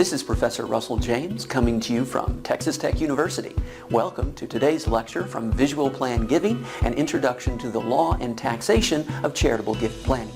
This is Professor Russell James coming to you from Texas Tech University. Welcome to today's lecture from Visual Plan Giving, an introduction to the law and taxation of charitable gift planning.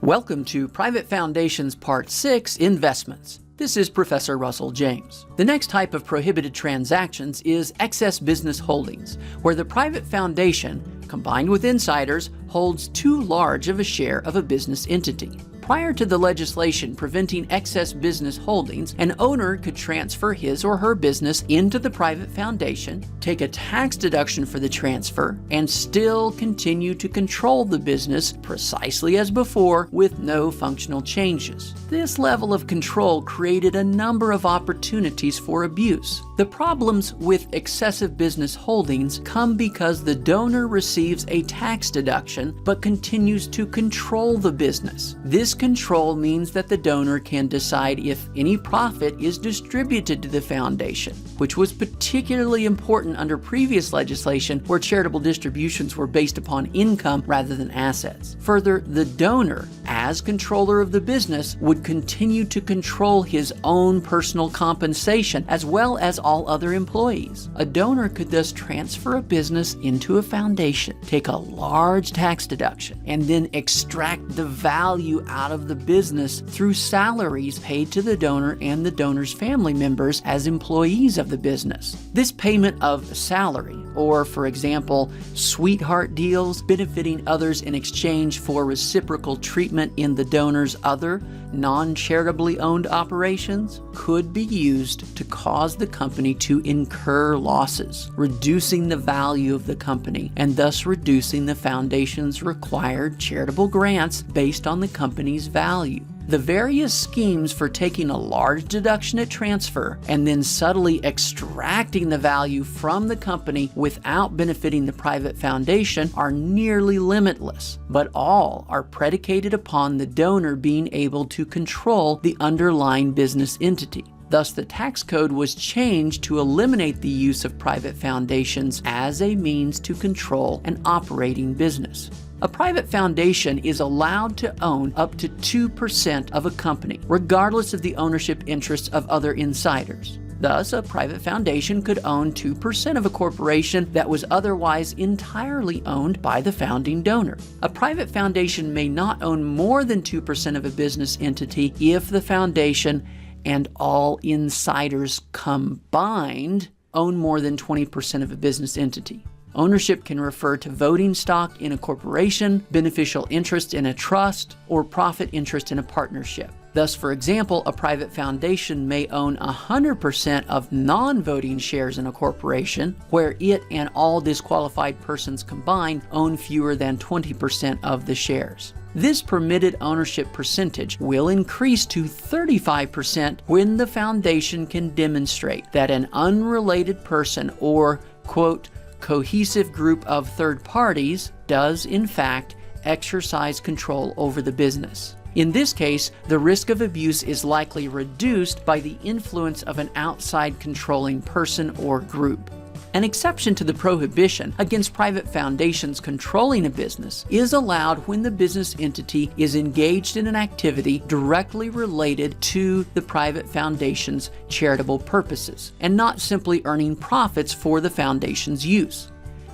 Welcome to Private Foundations Part 6, Investments. This is Professor Russell James. The next type of prohibited transactions is excess business holdings, where the private foundation, combined with insiders, holds too large of a share of a business entity. Prior to the legislation preventing excess business holdings, an owner could transfer his or her business into the private foundation, take a tax deduction for the transfer, and still continue to control the business precisely as before with no functional changes. This level of control created a number of opportunities for abuse. The problems with excessive business holdings come because the donor receives a tax deduction but continues to control the business. This control means that the donor can decide if any profit is distributed to the foundation, which was particularly important under previous legislation where charitable distributions were based upon income rather than assets. Further, the donor, as controller of the business, would continue to control his own personal compensation as well as all other employees. A donor could thus transfer a business into a foundation, take a large tax deduction, and then extract the value out of the business through salaries paid to the donor and the donor's family members as employees of the business. This payment of salary, or for example, sweetheart deals benefiting others in exchange for reciprocal treatment in the donor's other non-charitably owned operations, could be used to cause the company to incur losses, reducing the value of the company and thus reducing the foundation's required charitable grants based on the company's value. The various schemes for taking a large deduction at transfer and then subtly extracting the value from the company without benefiting the private foundation are nearly limitless, but all are predicated upon the donor being able to control the underlying business entity. Thus, the tax code was changed to eliminate the use of private foundations as a means to control an operating business. A private foundation is allowed to own up to 2% of a company, regardless of the ownership interests of other insiders. Thus, a private foundation could own 2% of a corporation that was otherwise entirely owned by the founding donor. A private foundation may not own more than 2% of a business entity if the foundation and all insiders combined own more than 20% of a business entity. Ownership can refer to voting stock in a corporation, beneficial interest in a trust, or profit interest in a partnership. Thus, for example, a private foundation may own 100% of non-voting shares in a corporation, where it and all disqualified persons combined own fewer than 20% of the shares. This permitted ownership percentage will increase to 35% when the foundation can demonstrate that an unrelated person or, quote, cohesive group of third parties does in fact exercise control over the business. In this case, the risk of abuse is likely reduced by the influence of an outside controlling person or group. An exception to the prohibition against private foundations controlling a business is allowed when the business entity is engaged in an activity directly related to the private foundation's charitable purposes and not simply earning profits for the foundation's use.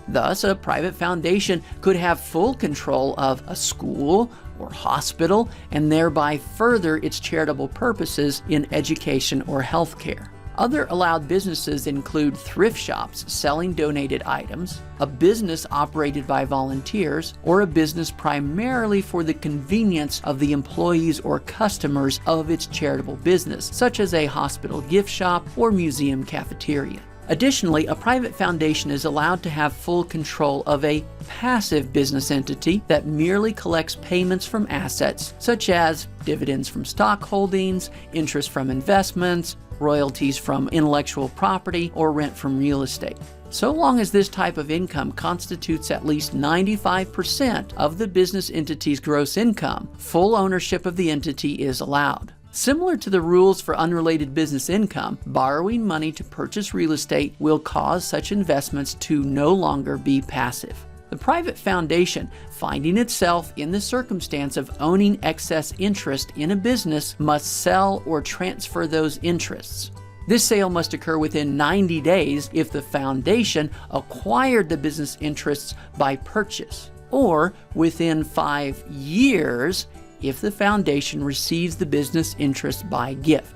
Thus, a private foundation could have full control of a school or hospital and thereby further its charitable purposes in education or healthcare. Other allowed businesses include thrift shops selling donated items, a business operated by volunteers, or a business primarily for the convenience of the employees or customers of its charitable business, such as a hospital gift shop or museum cafeteria. Additionally, a private foundation is allowed to have full control of a passive business entity that merely collects payments from assets, such as dividends from stock holdings, interest from investments, royalties from intellectual property, or rent from real estate. So long as this type of income constitutes at least 95% of the business entity's gross income, full ownership of the entity is allowed. Similar to the rules for unrelated business income, borrowing money to purchase real estate will cause such investments to no longer be passive. The private foundation, finding itself in the circumstance of owning excess interest in a business, must sell or transfer those interests. This sale must occur within 90 days if the foundation acquired the business interests by purchase, or within 5 years if the foundation receives the business interest by gift.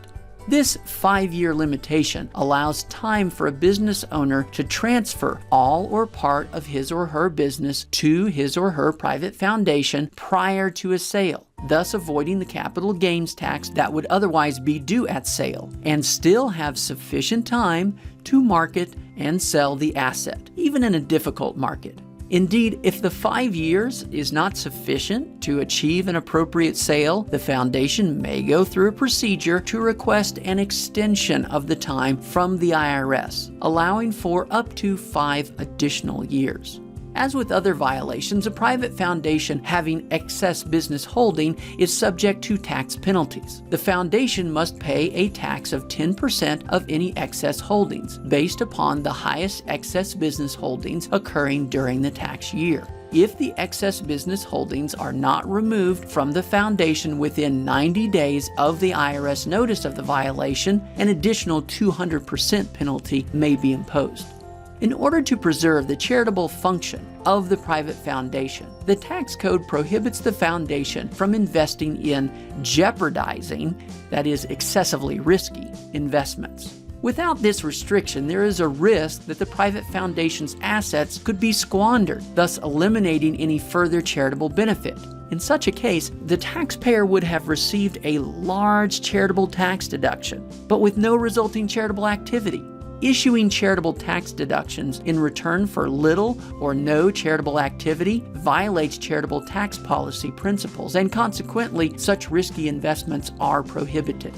This 5-year limitation allows time for a business owner to transfer all or part of his or her business to his or her private foundation prior to a sale, thus avoiding the capital gains tax that would otherwise be due at sale, and still have sufficient time to market and sell the asset, even in a difficult market. Indeed, if the 5 years is not sufficient to achieve an appropriate sale, the foundation may go through a procedure to request an extension of the time from the IRS, allowing for up to 5 additional years. As with other violations, a private foundation having excess business holding is subject to tax penalties. The foundation must pay a tax of 10% of any excess holdings, based upon the highest excess business holdings occurring during the tax year. If the excess business holdings are not removed from the foundation within 90 days of the IRS notice of the violation, an additional 200% penalty may be imposed. In order to preserve the charitable function of the private foundation, the tax code prohibits the foundation from investing in jeopardizing, that is, excessively risky, investments. Without this restriction, there is a risk that the private foundation's assets could be squandered, thus eliminating any further charitable benefit. In such a case, the taxpayer would have received a large charitable tax deduction, but with no resulting charitable activity. Issuing charitable tax deductions in return for little or no charitable activity violates charitable tax policy principles, and consequently, such risky investments are prohibited.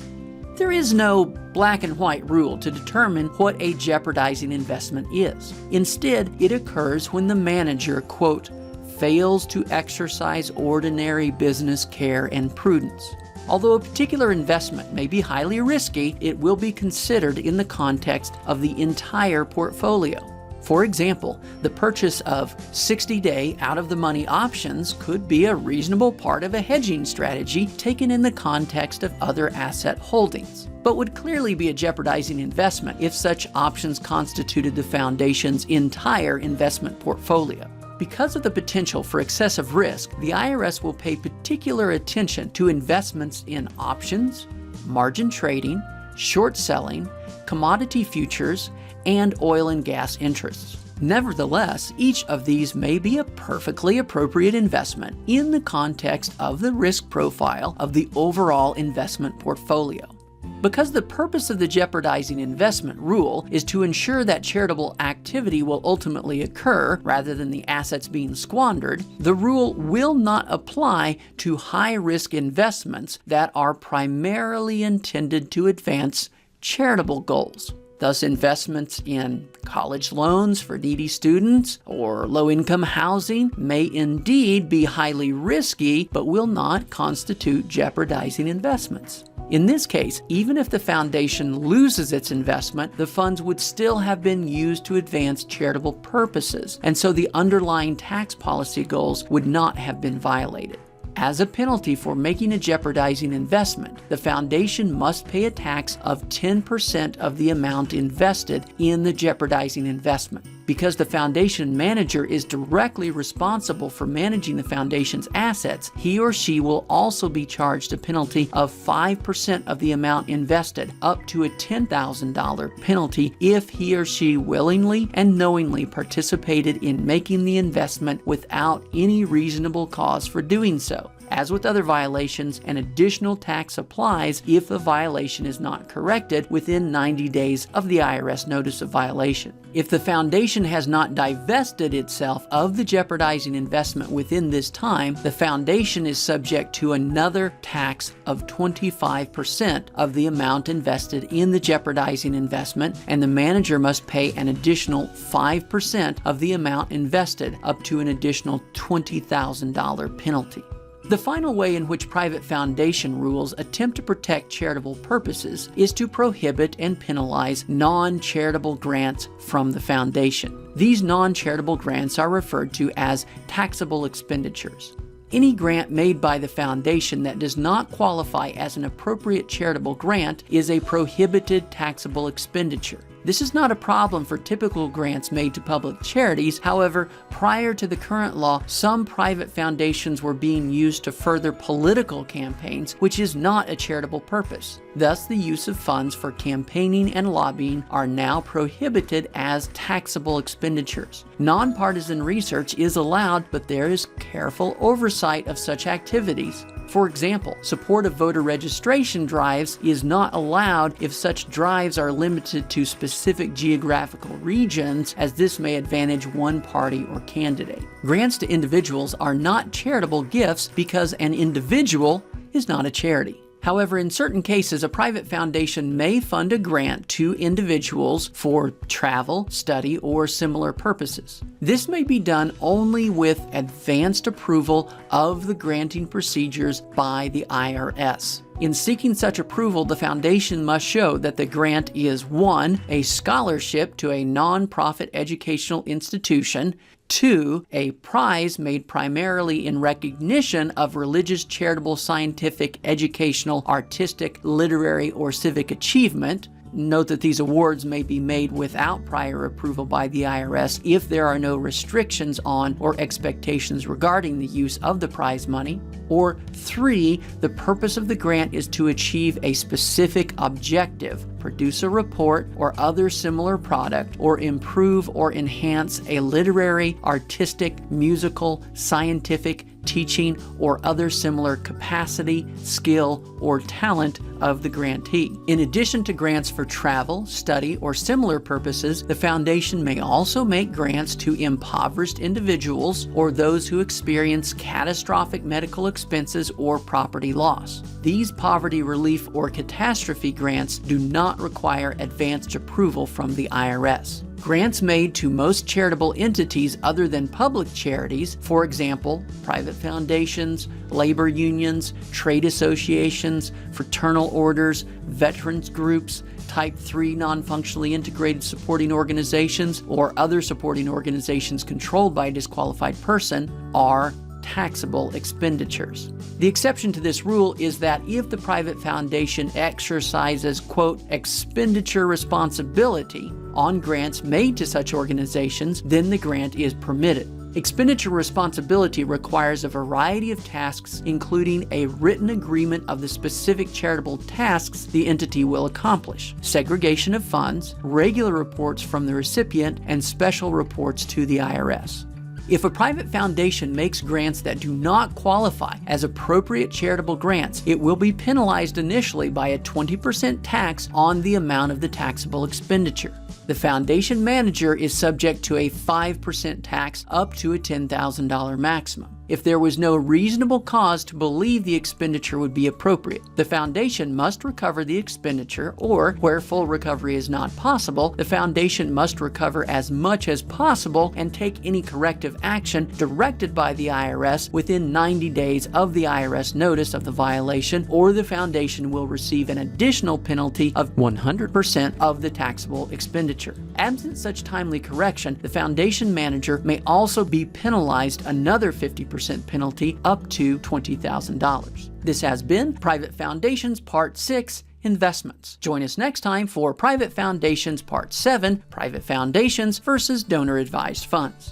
There is no black and white rule to determine what a jeopardizing investment is. Instead, it occurs when the manager, quote, fails to exercise ordinary business care and prudence. Although a particular investment may be highly risky, it will be considered in the context of the entire portfolio. For example, the purchase of 60-day out-of-the-money options could be a reasonable part of a hedging strategy taken in the context of other asset holdings, but would clearly be a jeopardizing investment if such options constituted the foundation's entire investment portfolio. Because of the potential for excessive risk, the IRS will pay particular attention to investments in options, margin trading, short selling, commodity futures, and oil and gas interests. Nevertheless, each of these may be a perfectly appropriate investment in the context of the risk profile of the overall investment portfolio. Because the purpose of the jeopardizing investment rule is to ensure that charitable activity will ultimately occur rather than the assets being squandered, the rule will not apply to high-risk investments that are primarily intended to advance charitable goals. Thus, investments in college loans for needy students or low-income housing may indeed be highly risky, but will not constitute jeopardizing investments. In this case, even if the foundation loses its investment, the funds would still have been used to advance charitable purposes, and so the underlying tax policy goals would not have been violated. As a penalty for making a jeopardizing investment, the foundation must pay a tax of 10% of the amount invested in the jeopardizing investment. Because the foundation manager is directly responsible for managing the foundation's assets, he or she will also be charged a penalty of 5% of the amount invested, up to a $10,000 penalty if he or she willingly and knowingly participated in making the investment without any reasonable cause for doing so. As with other violations, an additional tax applies if the violation is not corrected within 90 days of the IRS notice of violation. If the foundation has not divested itself of the jeopardizing investment within this time, the foundation is subject to another tax of 25% of the amount invested in the jeopardizing investment, and the manager must pay an additional 5% of the amount invested, up to an additional $20,000 penalty. The final way in which private foundation rules attempt to protect charitable purposes is to prohibit and penalize non-charitable grants from the foundation. These non-charitable grants are referred to as taxable expenditures. Any grant made by the foundation that does not qualify as an appropriate charitable grant is a prohibited taxable expenditure. This is not a problem for typical grants made to public charities. However, prior to the current law, some private foundations were being used to further political campaigns, which is not a charitable purpose. Thus, the use of funds for campaigning and lobbying are now prohibited as taxable expenditures. Nonpartisan research is allowed, but there is careful oversight of such activities. For example, support of voter registration drives is not allowed if such drives are limited to specific geographical regions, as this may advantage one party or candidate. Grants to individuals are not charitable gifts because an individual is not a charity. However, in certain cases, a private foundation may fund a grant to individuals for travel, study, or similar purposes. This may be done only with advanced approval of the granting procedures by the IRS. In seeking such approval, the foundation must show that the grant is 1. A scholarship to a nonprofit educational institution, 2. A prize made primarily in recognition of religious, charitable, scientific, educational, artistic, literary, or civic achievement. Note that these awards may be made without prior approval by the IRS if there are no restrictions on or expectations regarding the use of the prize money. Or 3, the purpose of the grant is to achieve a specific objective, produce a report or other similar product, or improve or enhance a literary, artistic, musical, scientific, teaching, or other similar capacity, skill, or talent of the grantee. In addition to grants for travel, study, or similar purposes, the foundation may also make grants to impoverished individuals or those who experience catastrophic medical expenses or property loss. These poverty relief or catastrophe grants do not require advanced approval from the IRS. Grants made to most charitable entities other than public charities, for example, private foundations, labor unions, trade associations, fraternal orders, veterans groups, Type 3 non-functionally integrated supporting organizations, or other supporting organizations controlled by a disqualified person, are taxable expenditures. The exception to this rule is that if the private foundation exercises, quote, expenditure responsibility on grants made to such organizations, then the grant is permitted. Expenditure responsibility requires a variety of tasks, including a written agreement of the specific charitable tasks the entity will accomplish, segregation of funds, regular reports from the recipient, and special reports to the IRS. If a private foundation makes grants that do not qualify as appropriate charitable grants, it will be penalized initially by a 20% tax on the amount of the taxable expenditure. The foundation manager is subject to a 5% tax up to a $10,000 maximum. If there was no reasonable cause to believe the expenditure would be appropriate, the foundation must recover the expenditure, or where full recovery is not possible, the foundation must recover as much as possible and take any corrective action directed by the IRS within 90 days of the IRS notice of the violation, or the foundation will receive an additional penalty of 100% of the taxable expenditure. Absent such timely correction, the foundation manager may also be penalized another 50% penalty up to $20,000. This has been Private Foundations Part 6, Investments. Join us next time for Private Foundations Part 7, Private Foundations versus Donor-Advised Funds.